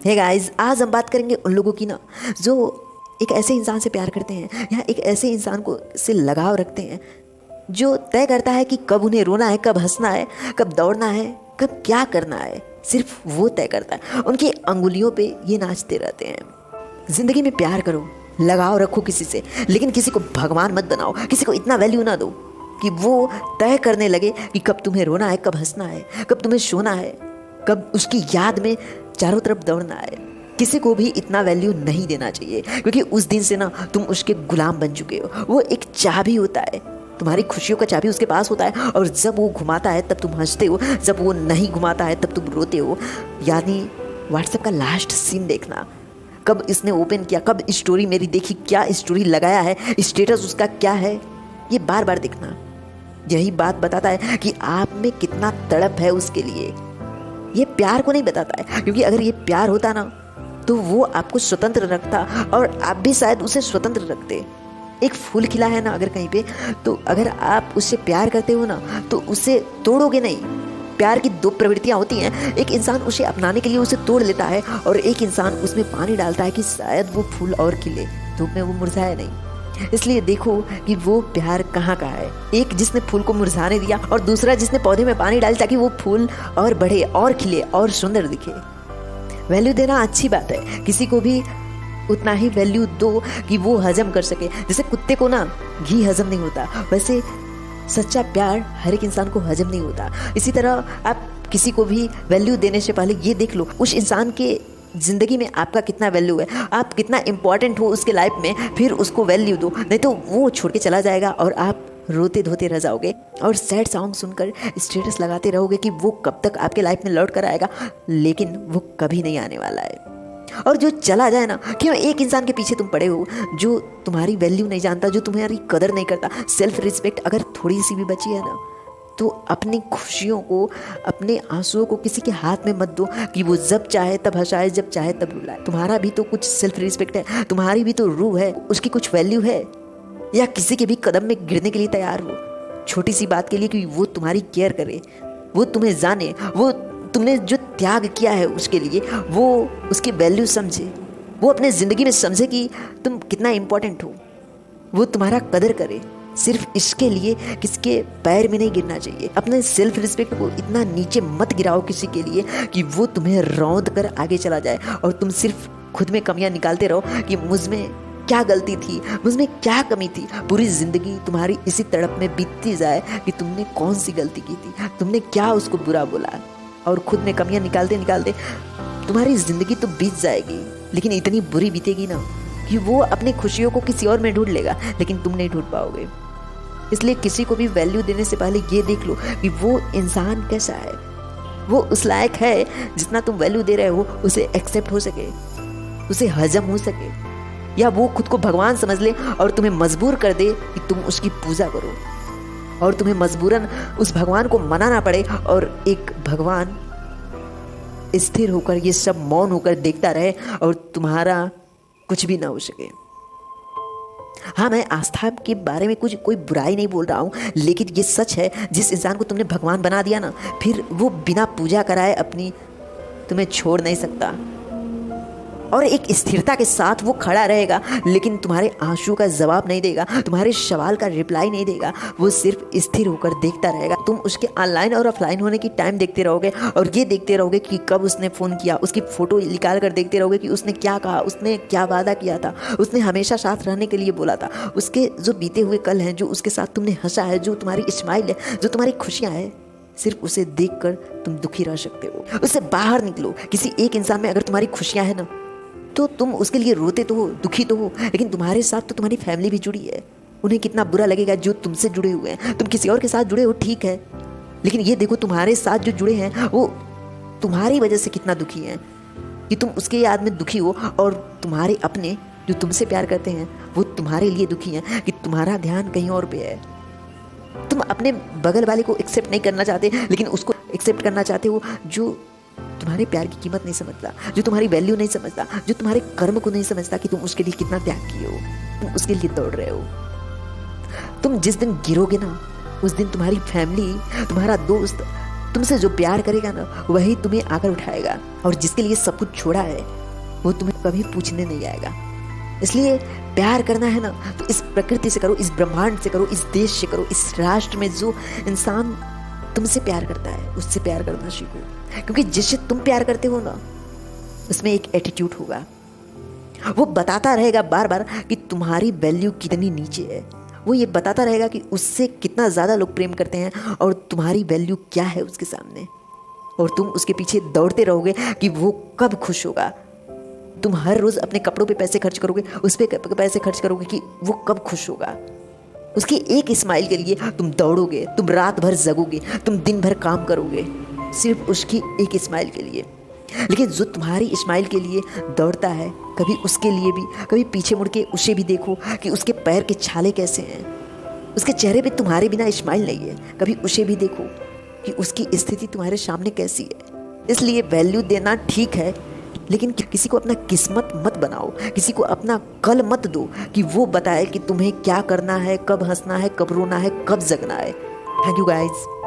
Hey guys, आज हम बात करेंगे उन लोगों की ना जो एक ऐसे इंसान से प्यार करते हैं या एक ऐसे इंसान को से लगाव रखते हैं जो तय करता है कि कब उन्हें रोना है, कब हंसना है, कब दौड़ना है, कब क्या करना है। सिर्फ वो तय करता है। उनकी अंगुलियों पे ये नाचते रहते हैं। जिंदगी में प्यार करो, लगाव रखो किसी से, लेकिन किसी को भगवान मत बनाओ। किसी को इतना वैल्यू ना दो कि वो तय करने लगे कि कब तुम्हें रोना है, कब हंसना है, कब तुम्हें सोना है, कब उसकी याद में चारों तरफ दौड़ना है। किसी को भी इतना वैल्यू नहीं देना चाहिए, क्योंकि उस दिन से ना तुम उसके गुलाम बन चुके हो। वो एक चाबी होता है, तुम्हारी खुशियों का चाबी उसके पास होता है, और जब वो घुमाता है तब तुम हंसते हो, जब वो नहीं घुमाता है तब तुम रोते हो। यानी व्हाट्सएप का लास्ट सीन देखना, कब इसने ओपन किया, कब स्टोरी मेरी देखी, क्या स्टोरी लगाया है, स्टेटस उसका क्या है, ये बार बार देखना। यही बात बताता है कि आप में कितना तड़प है उसके लिए। ये प्यार को नहीं बताता है, क्योंकि अगर ये प्यार होता ना तो वो आपको स्वतंत्र रखता और आप भी शायद उसे स्वतंत्र रखते। एक फूल खिला है ना अगर कहीं पे, तो अगर आप उससे प्यार करते हो ना तो उसे तोड़ोगे नहीं। प्यार की दो प्रवृत्तियां होती हैं, एक इंसान उसे अपनाने के लिए उसे तोड़ लेता है और एक इंसान उसमें पानी डालता है कि शायद वो फूल और खिले, धूप में वो मुरझाए नहीं। इसलिए देखो कि वो प्यार कहाँ का है। एक जिसने फूल को मुरझाने दिया और दूसरा जिसने पौधे में पानी डाला ताकि वो फूल और बढ़े और खिले और सुंदर दिखे। वैल्यू देना अच्छी बात है, किसी को भी उतना ही वैल्यू दो कि वो हजम कर सके। जैसे कुत्ते को ना घी हजम नहीं होता, वैसे सच्चा प्यार हर एक इंसान को हजम नहीं होता। इसी तरह आप किसी को भी वैल्यू देने से पहले ये देख लो उस इंसान के जिंदगी में आपका कितना वैल्यू है, आप कितना इंपॉर्टेंट हो उसके लाइफ में, फिर उसको वैल्यू दो। नहीं तो वो छोड़ के चला जाएगा और आप रोते धोते रह जाओगे और सैड सॉन्ग सुनकर स्टेटस लगाते रहोगे कि वो कब तक आपके लाइफ में लौट कर आएगा, लेकिन वो कभी नहीं आने वाला है। और जो चला जाए ना, क्यों एक इंसान के पीछे तुम पड़े हो जो तुम्हारी वैल्यू नहीं जानता, जो तुम्हारी कदर नहीं करता। सेल्फ रिस्पेक्ट अगर थोड़ी सी भी बची है ना तो अपनी खुशियों को, अपने आंसुओं को किसी के हाथ में मत दो कि वो जब चाहे तब हंसाए, जब चाहे तब रुलाए। तुम्हारा भी तो कुछ सेल्फ रिस्पेक्ट है, तुम्हारी भी तो रूह है, उसकी कुछ वैल्यू है। या किसी के भी कदम में गिरने के लिए तैयार हो, छोटी सी बात के लिए कि वो तुम्हारी केयर करे, वो तुम्हें जाने, वो तुमने जो त्याग किया है उसके लिए वो उसकी वैल्यू समझे, वो अपने ज़िंदगी में समझे कि तुम कितना इम्पोर्टेंट हो, वो तुम्हारा कदर करे। सिर्फ इसके लिए किसके पैर में नहीं गिरना चाहिए। अपने सेल्फ रिस्पेक्ट को इतना नीचे मत गिराओ किसी के लिए कि वो तुम्हें रौंद कर आगे चला जाए और तुम सिर्फ खुद में कमियां निकालते रहो कि मुझ में क्या गलती थी, मुझ में क्या कमी थी। पूरी जिंदगी तुम्हारी इसी तड़प में बीतती जाए कि तुमने कौन सी गलती की थी, तुमने क्या उसको बुरा बोला, और खुद में कमियां निकालते निकालते तुम्हारी जिंदगी तो बीत जाएगी, लेकिन इतनी बुरी बीतेगी ना कि वो अपनी खुशियों को किसी और में ढूंढ लेगा, लेकिन तुम नहीं ढूंढ पाओगे। इसलिए किसी को भी वैल्यू देने से पहले ये देख लो कि वो इंसान कैसा है, वो उस लायक है जितना तुम वैल्यू दे रहे हो उसे एक्सेप्ट हो सके, उसे हजम हो सके, या वो खुद को भगवान समझ ले और तुम्हें मजबूर कर दे कि तुम उसकी पूजा करो और तुम्हें मजबूरन उस भगवान को मनाना पड़े और एक भगवान स्थिर होकर ये सब मौन होकर देखता रहे और तुम्हारा कुछ भी ना हो सके। हाँ, मैं आस्था के बारे में कुछ कोई बुराई नहीं बोल रहा हूँ, लेकिन ये सच है, जिस इंसान को तुमने भगवान बना दिया ना, फिर वो बिना पूजा कराए अपनी तुम्हें छोड़ नहीं सकता और एक स्थिरता के साथ वो खड़ा रहेगा, लेकिन तुम्हारे आंसू का जवाब नहीं देगा, तुम्हारे सवाल का रिप्लाई नहीं देगा। वो सिर्फ स्थिर होकर देखता रहेगा। तुम उसके ऑनलाइन और ऑफलाइन होने की टाइम देखते रहोगे और ये देखते रहोगे कि कब उसने फ़ोन किया, उसकी फ़ोटो निकाल कर देखते रहोगे कि उसने क्या कहा, उसने क्या वादा किया था, उसने हमेशा साथ रहने के लिए बोला था, उसके जो बीते हुए कल हैं, जो उसके साथ तुमने हंसा है, जो तुम्हारी स्माइल है, जो तुम्हारी खुशियाँ हैं। सिर्फ उसे देखकर तुम दुखी रह सकते हो। उससे बाहर निकलो। किसी एक इंसान में अगर तुम्हारी खुशियाँ हैं ना तो तुम उसके लिए रोते तो हो, दुखी तो हो, लेकिन तुम्हारे साथ तो तुम्हारी फैमिली भी जुड़ी है। उन्हें कितना बुरा लगेगा जो तुमसे जुड़े हुए हैं। तुम किसी और के साथ जुड़े हो ठीक है, लेकिन ये देखो तुम्हारे साथ जो जुड़े हैं वो तुम्हारी वजह से कितना दुखी हैं कि तुम उसके याद में दुखी हो, और तुम्हारे अपने जो तुमसे प्यार करते हैं वो तुम्हारे लिए दुखी हैं कि तुम्हारा ध्यान कहीं और पे है। तुम अपने बगल वाले को एक्सेप्ट नहीं करना चाहते, लेकिन उसको एक्सेप्ट करना चाहते हो जो तुम्हारे प्यार की कीमत नहीं समझता, जो तुम्हारी वैल्यू नहीं समझता, जो तुम्हारे कर्म को नहीं समझता कि तुम उसके लिए कितना त्याग किए हो, तुम उसके लिए दौड़ रहे हो। तुम जिस दिन गिरोगे ना उस दिन तुम्हारी फैमिली, तुम्हारा दोस्त, तुमसे जो प्यार करेगा ना वही तुम्हें आकर उठाएगा, और जिसके लिए सब कुछ छोड़ा है वो तुम्हें कभी पूछने नहीं आएगा। इसलिए प्यार करना है ना तो इस प्रकृति से करो, इस ब्रह्मांड से करो, इस देश से करो, इस राष्ट्र में जो इंसान तुमसे प्यार करता है उससे प्यार करना सीखो। क्योंकि जिससे तुम प्यार करते हो ना उसमें एक एटीट्यूड होगा, वो बताता रहेगा बार बार कि तुम्हारी वैल्यू कितनी नीचे है। वो ये बताता रहेगा कि उससे कितना ज़्यादा लोग प्रेम करते हैं और तुम्हारी वैल्यू क्या है उसके सामने, और तुम उसके पीछे दौड़ते रहोगे कि वो कब खुश होगा। तुम हर रोज़ अपने कपड़ों पे पैसे खर्च करोगे, उस पर पैसे खर्च करोगे कि वो कब खुश होगा। उसकी एक स्माइल के लिए तुम दौड़ोगे, तुम रात भर जगोगे, तुम दिन भर काम करोगे सिर्फ उसकी एक स्माइल के लिए। लेकिन जो तुम्हारी स्माइल के लिए दौड़ता है, कभी उसके लिए भी, कभी पीछे मुड़ के उसे भी देखो कि उसके पैर के छाले कैसे हैं, उसके चेहरे पे तुम्हारे बिना स्माइल नहीं है। कभी उसे भी देखो कि उसकी स्थिति तुम्हारे सामने कैसी है। इसलिए वैल्यू देना ठीक है, लेकिन किसी को अपना किस्मत मत बनाओ, किसी को अपना कल मत दो कि वो बताए कि तुम्हें क्या करना है, कब हंसना है, कब रोना है, कब जगना है। Thank you guys.